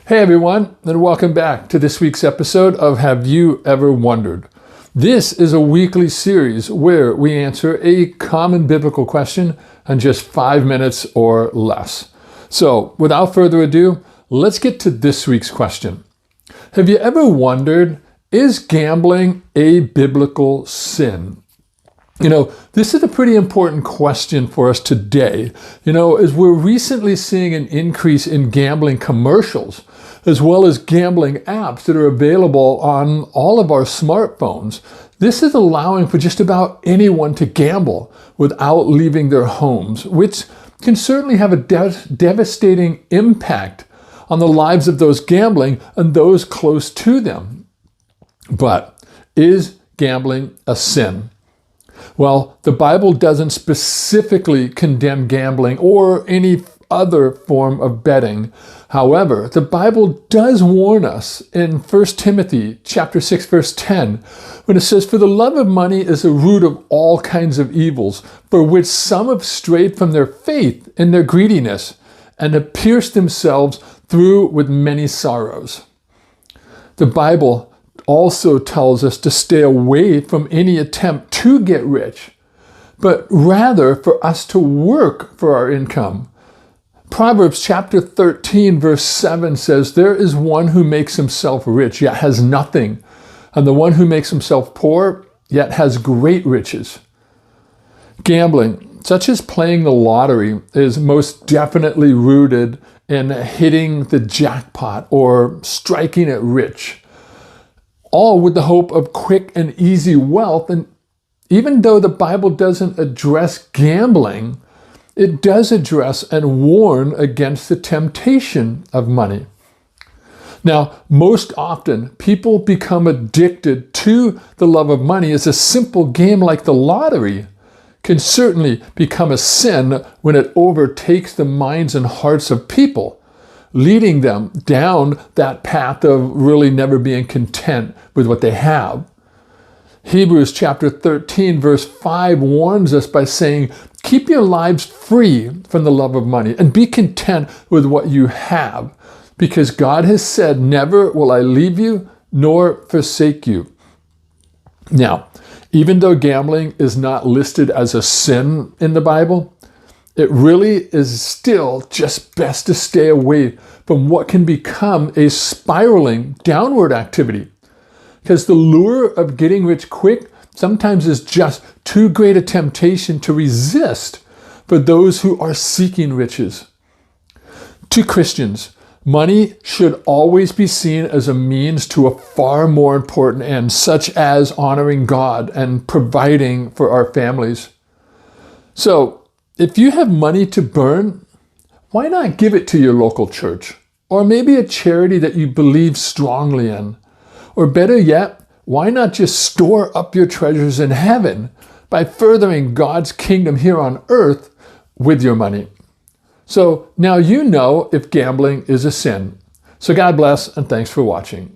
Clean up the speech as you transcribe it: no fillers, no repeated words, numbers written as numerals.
Hey everyone, and welcome back to this week's episode of Have You Ever Wondered? This is a weekly series where we answer a common biblical question in just 5 minutes or less. So without further ado, let's get to this week's question. Have you ever wondered, is gambling a biblical sin? This is a pretty important question for us today, as we're recently seeing an increase in gambling commercials, as well as gambling apps that are available on all of our smartphones. This is allowing for just about anyone to gamble without leaving their homes, which can certainly have a devastating impact on the lives of those gambling and those close to them. But is gambling a sin? Well, the Bible doesn't specifically condemn gambling or any other form of betting. However, the Bible does warn us in 1 Timothy chapter 6, verse 10, when it says, "For the love of money is the root of all kinds of evils, for which some have strayed from their faith in their greediness, and have pierced themselves through with many sorrows." The Bible also tells us to stay away from any attempt to get rich, but rather for us to work for our income. Proverbs chapter 13 verse 7 says, "There is one who makes himself rich, yet has nothing, and the one who makes himself poor, yet has great riches." Gambling, such as playing the lottery, is most definitely rooted in hitting the jackpot or striking it rich, all with the hope of quick and easy wealth. And even though the Bible doesn't address gambling, it does address and warn against the temptation of money. Now, most often, people become addicted to the love of money as a simple game like the lottery can certainly become a sin when it overtakes the minds and hearts of people, leading them down that path of really never being content with what they have. Hebrews chapter 13 verse 5 warns us by saying, "Keep your lives free from the love of money and be content with what you have, because God has said, 'Never will I leave you nor forsake you.'" Now, even though gambling is not listed as a sin in the Bible, it really is still just best to stay away from what can become a spiraling downward activity, because the lure of getting rich quick sometimes is just too great a temptation to resist for those who are seeking riches. To Christians, money should always be seen as a means to a far more important end, such as honoring God and providing for our families. So, if you have money to burn, why not give it to your local church? Or maybe a charity that you believe strongly in? Or better yet, why not just store up your treasures in heaven by furthering God's kingdom here on earth with your money? So now you know if gambling is a sin. So God bless, and thanks for watching.